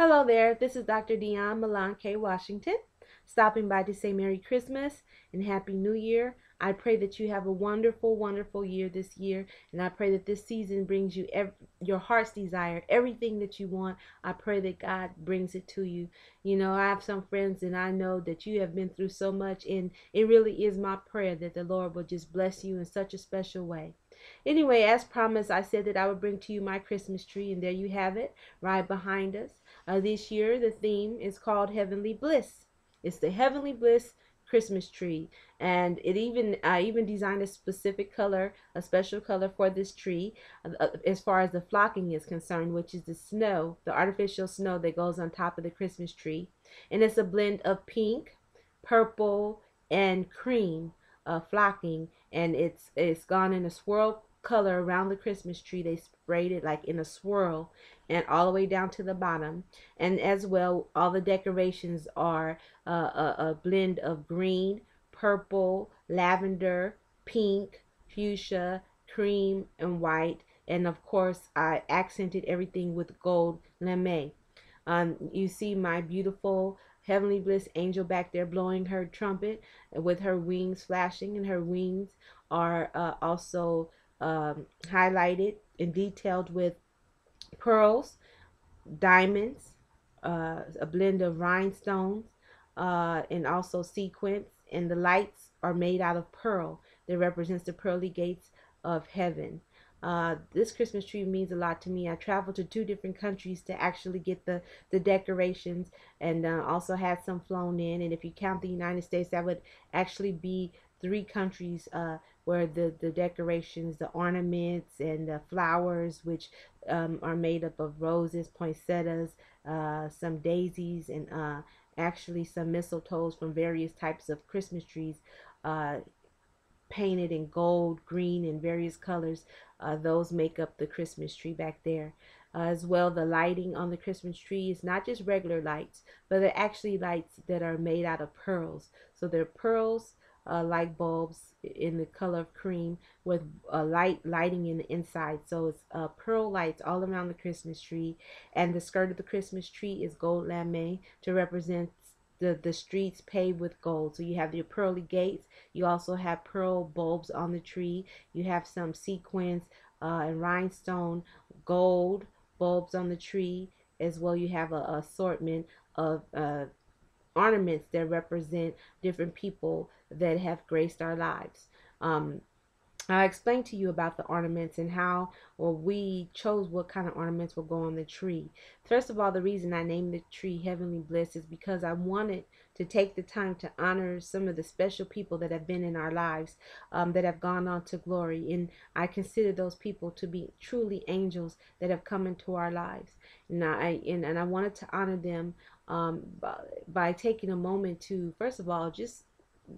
Hello there, this is Dr. Dion Milan K. Washington, stopping by to say Merry Christmas and Happy New Year. I pray that you have a wonderful, wonderful year this year, and I pray that this season brings you your heart's desire, everything that you want. I pray that God brings it to you. You know, I have some friends, and I know that you have been through so much, and it really is my prayer that the Lord will just bless you in such a special way. Anyway, as promised, I said that I would bring to you my Christmas tree, and there you have it, right behind us. This year, the theme is called Heavenly Bliss. It's the Heavenly Bliss Christmas tree, and I even designed a specific color, a special color for this tree, as far as the flocking is concerned, which is the snow, the artificial snow that goes on top of the Christmas tree, and it's a blend of pink, purple, and cream flocking, and it's gone in a swirl color around the Christmas tree. They sprayed it like in a swirl and all the way down to the bottom. And as well, all the decorations are a blend of green, purple, lavender, pink, fuchsia, cream, and white. And of course, I accented everything with gold lame. You see my beautiful Heavenly Bliss angel back there blowing her trumpet with her wings flashing, and her wings are also highlighted and detailed with pearls, diamonds, a blend of rhinestones, and also sequins. And the lights are made out of pearl that represents the pearly gates of heaven. This Christmas tree means a lot to me. I traveled to two different countries to actually get the decorations, and also had some flown in. And if you count the United States, that would actually be three countries where the decorations, the ornaments, and the flowers, which are made up of roses, poinsettias, some daisies, and actually some mistletoes from various types of Christmas trees, uh, painted in gold, green, and various colors. Those make up the Christmas tree back there. As well, the lighting on the Christmas tree is not just regular lights, but they're actually lights that are made out of pearls. So they're pearls, light bulbs in the color of cream with lighting in the inside. So it's pearl lights all around the Christmas tree. And the skirt of the Christmas tree is gold lame to represent the streets paved with gold. So you have your pearly gates. You also have pearl bulbs on the tree. You have some sequins and rhinestone gold bulbs on the tree. As well, you have a assortment of ornaments that represent different people that have graced our lives. I explained to you about the ornaments and how we chose what kind of ornaments will go on the tree. First of all, the reason I named the tree Heavenly Bliss is because I wanted to take the time to honor some of the special people that have been in our lives, that have gone on to glory. And I consider those people to be truly angels that have come into our lives. And I wanted to honor them by taking a moment to, first of all, just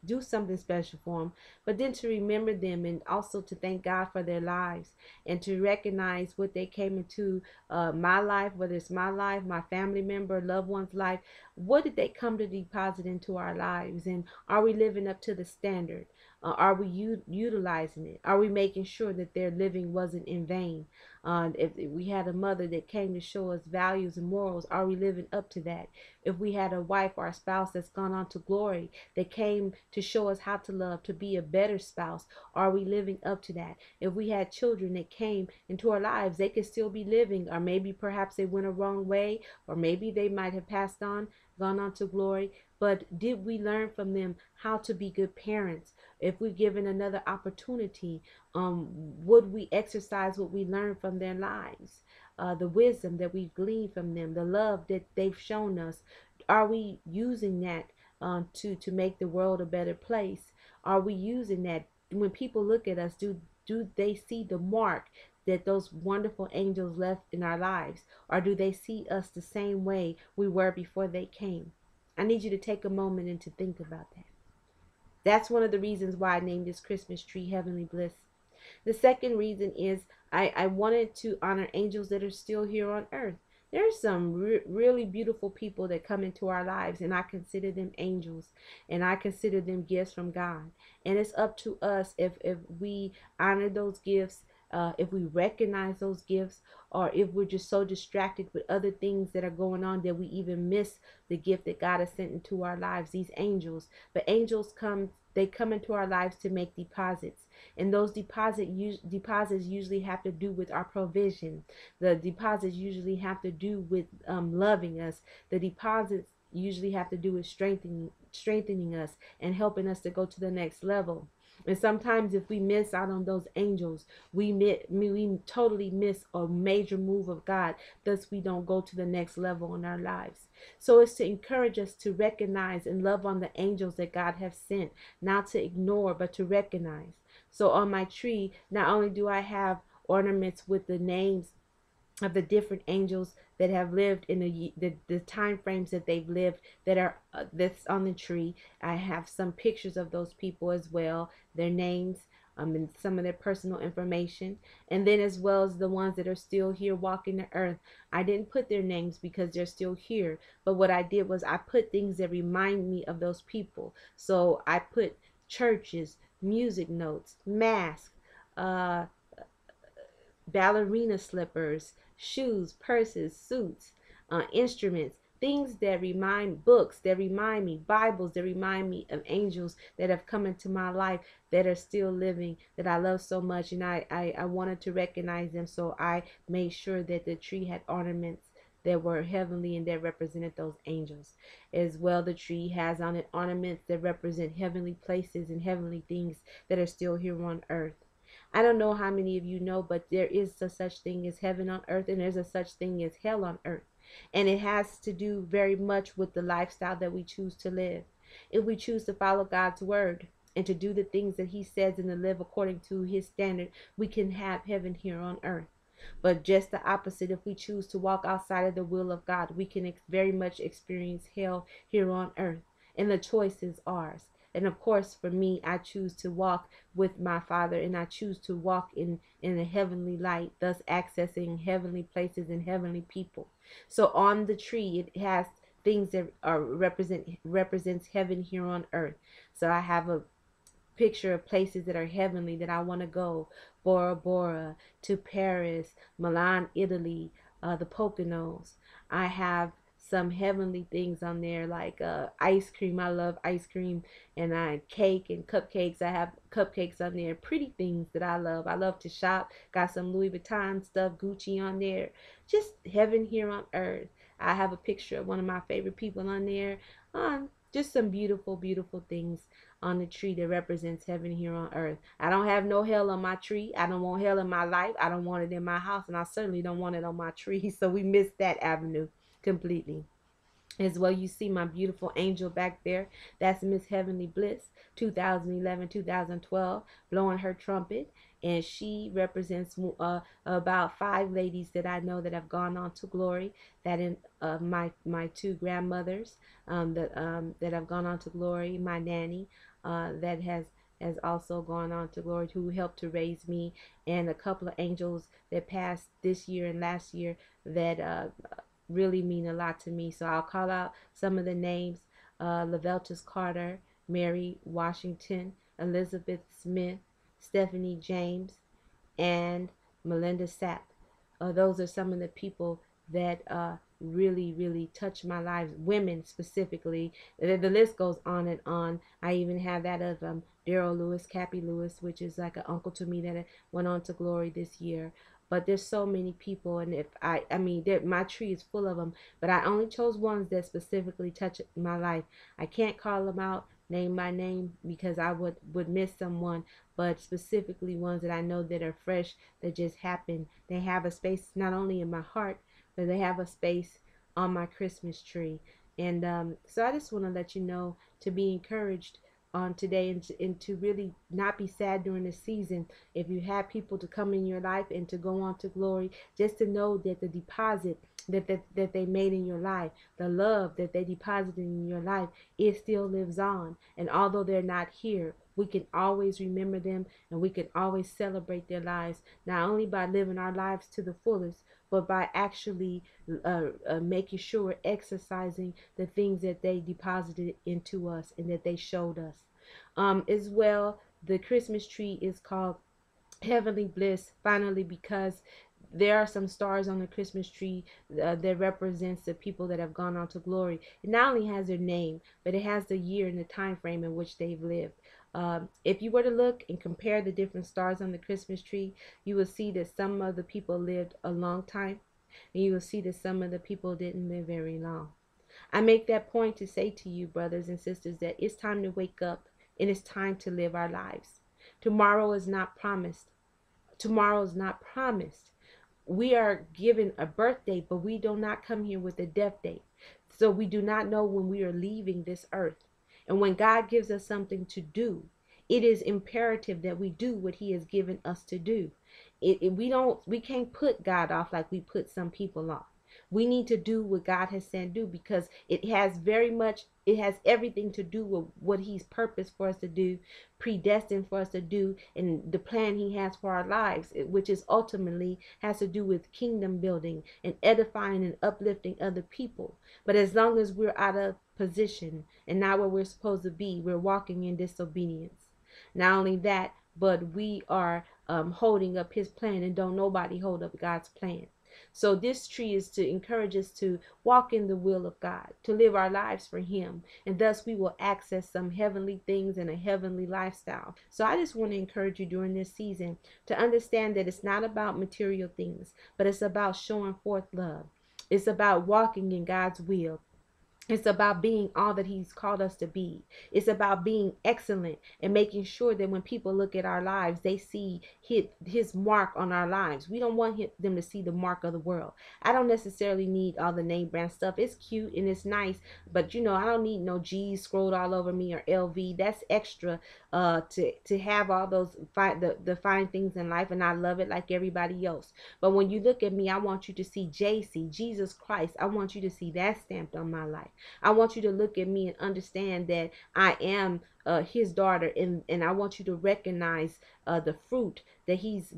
do something special for them, but then to remember them and also to thank God for their lives and to recognize what they came into my life, whether it's my life, my family member, loved one's life. What did they come to deposit into our lives, and are we living up to the standard? Are we utilizing it? Are we making sure that their living wasn't in vain? If we had a mother that came to show us values and morals, are we living up to that? If we had a wife or a spouse that's gone on to glory, that came to show us how to love, to be a better spouse, are we living up to that? If we had children that came into our lives, they could still be living, or maybe perhaps they went a wrong way, or maybe they might have passed on, gone on to glory. But did we learn from them how to be good parents? If we're given another opportunity, would we exercise what we learned from their lives? The wisdom that we've gleaned from them, the love that they've shown us, are we using that to make the world a better place? Are we using that when people look at us? Do they see the mark that those wonderful angels left in our lives, or do they see us the same way we were before they came? I need you to take a moment and to think about that. That's one of the reasons why I named this Christmas tree Heavenly Bliss. The second reason is I wanted to honor angels that are still here on earth. There's some really beautiful people that come into our lives, and I consider them angels, and I consider them gifts from God. And it's up to us if we honor those gifts if we recognize those gifts, or if we're just so distracted with other things that are going on that we even miss the gift that God has sent into our lives, these angels. But angels come, they come into our lives to make deposits, and those deposits usually have to do with our provision. The deposits usually have to do with loving us. The deposits usually have to do with strengthening us and helping us to go to the next level. And sometimes if we miss out on those angels, we totally miss a major move of God. Thus, we don't go to the next level in our lives. So it's to encourage us to recognize and love on the angels that God has sent, not to ignore, but to recognize. So on my tree, not only do I have ornaments with the names of the different angels that have lived in the time frames that they've lived, that are that's on the tree. I have some pictures of those people as well, their names, and some of their personal information, and then as well as the ones that are still here walking the earth. I didn't put their names because they're still here, but what I did was I put things that remind me of those people. So I put churches, music notes, masks, uh ballerina slippers, shoes, purses, suits, instruments, things that remind, books that remind me, Bibles that remind me of angels that have come into my life, that are still living, that I love so much. And I wanted to recognize them, so I made sure that the tree had ornaments that were heavenly and that represented those angels. As well, the tree has on it ornaments that represent heavenly places and heavenly things that are still here on earth. I don't know how many of you know, but there is a such thing as heaven on earth, and there's a such thing as hell on earth. And it has to do very much with the lifestyle that we choose to live. If we choose to follow God's word and to do the things that he says and to live according to his standard, we can have heaven here on earth. But just the opposite, if we choose to walk outside of the will of God, we can very much experience hell here on earth. And the choice is ours. And of course, for me, I choose to walk with my Father, and I choose to walk in a heavenly light, thus accessing heavenly places and heavenly people. So on the tree, it has things that are represents heaven here on earth. So I have a picture of places that are heavenly that I want to go: Bora Bora, to Paris, Milan, Italy, the Poconos. I have some heavenly things on there, like ice cream. I love ice cream, and cake and cupcakes. I have cupcakes on there, pretty things that I love. I love to shop. Got some Louis Vuitton stuff, Gucci on there. Just heaven here on earth. I have a picture of one of my favorite people on there. Just some beautiful, beautiful things on the tree that represents heaven here on earth. I don't have no hell on my tree. I don't want hell in my life. I don't want it in my house, and I certainly don't want it on my tree. So we missed that avenue completely. As well, you see my beautiful angel back there. That's Miss Heavenly Bliss, 2011, 2012, blowing her trumpet. And she represents about 5 ladies that I know that have gone on to glory. That in my 2 grandmothers that have gone on to glory. My nanny that has also gone on to glory, who helped to raise me, and a couple of angels that passed this year and last year that really mean a lot to me. So I'll call out some of the names: Laveltus Carter, Mary Washington, Elizabeth Smith, Stephanie James, and Melinda Sapp. Those are some of the people that really, really touch my life. Women specifically. The list goes on and on. I even have that of Daryl Lewis, Cappy Lewis, which is like an uncle to me that went on to glory this year. But there's so many people, and if I mean, my tree is full of them. But I only chose ones that specifically touch my life. I can't call them out name by name because I would miss someone, but specifically ones that I know that are fresh, that just happen. They have a space not only in my heart, but they have a space on my Christmas tree. And so I just want to let you know to be encouraged on today, and to really not be sad during the season. If you have people to come in your life and to go on to glory, just to know that the deposit that they made in your life, the love that they deposited in your life, it still lives on. And although they're not here, we can always remember them, and we can always celebrate their lives, not only by living our lives to the fullest, but by actually making sure we're exercising the things that they deposited into us and that they showed us. As well, the Christmas tree is called heavenly bliss finally, because there are some stars on the Christmas tree that represents the people that have gone on to glory. It not only has their name, but it has the year and the time frame in which they've lived. If you were to look and compare the different stars on the Christmas tree, you will see that some of the people lived a long time, and you will see that some of the people didn't live very long. I make that point to say to you, brothers and sisters, that it's time to wake up and it's time to live our lives. Tomorrow is not promised. Tomorrow is not promised. We are given a birth date, but we do not come here with a death date. So we do not know when we are leaving this earth. And when God gives us something to do, it is imperative that we do what he has given us to do. We can't put God off like we put some people off. We need to do what God has said do, because it has everything to do with what he's purposed for us to do, predestined for us to do, and the plan he has for our lives, which is ultimately has to do with kingdom building and edifying and uplifting other people. But as long as we're out of position and not where we're supposed to be, we're walking in disobedience. Not only that, but we are holding up his plan, and don't nobody hold up God's plan. So this tree is to encourage us to walk in the will of God, to live our lives for him, and thus we will access some heavenly things and a heavenly lifestyle. So I just want to encourage you during this season to understand that it's not about material things, but it's about showing forth love. It's about walking in God's will. It's about being all that he's called us to be. It's about being excellent and making sure that when people look at our lives, they see his mark on our lives. We don't want them to see the mark of the world. I don't necessarily need all the name brand stuff. It's cute and it's nice, but I don't need no G's scrolled all over me or LV. That's extra to have all those the fine things in life, and I love it like everybody else. But when you look at me, I want you to see JC, Jesus Christ. I want you to see that stamped on my life. I want you to look at me and understand that I am his daughter, and I want you to recognize the fruit that he's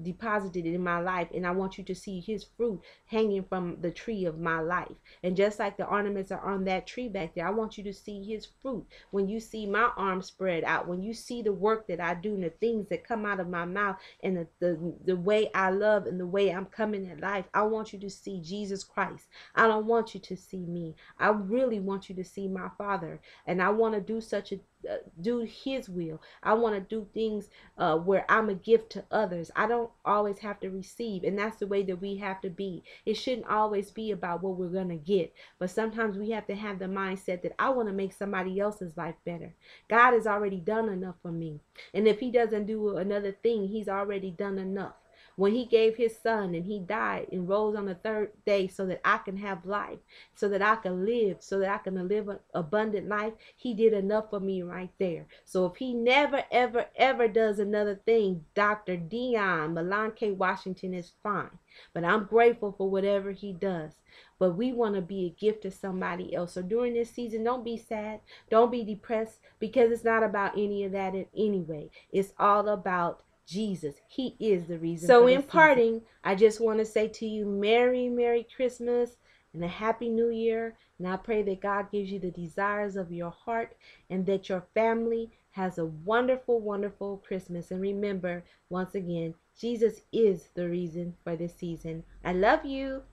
deposited in my life, and I want you to see his fruit hanging from the tree of my life. And just like the ornaments are on that tree back there, I want you to see his fruit. When you see my arms spread out, when you see the work that I do and the things that come out of my mouth, and the way I love and the way I'm coming at life, I want you to see Jesus Christ. I don't want you to see me. I really want you to see my Father, and I want to do his will. I want to do things where I'm a gift to others. I don't always have to receive, and that's the way that we have to be. It shouldn't always be about what we're going to get, but sometimes we have to have the mindset that I want to make somebody else's life better. God has already done enough for me, and if he doesn't do another thing, he's already done enough. When he gave his son and he died and rose on the third day so that I can have life, so that I can live, so that I can live an abundant life, he did enough for me right there. So if he never, ever, ever does another thing, Dr. Dion Milan K. Washington is fine. But I'm grateful for whatever he does. But we want to be a gift to somebody else. So during this season, don't be sad. Don't be depressed, because it's not about any of that in any way. It's all about Jesus. He is the reason. So in parting, I just want to say to you, Merry Christmas and a Happy New Year. And I pray that God gives you the desires of your heart, and that your family has a wonderful, wonderful Christmas. And remember, once again, Jesus is the reason for this season. I love you.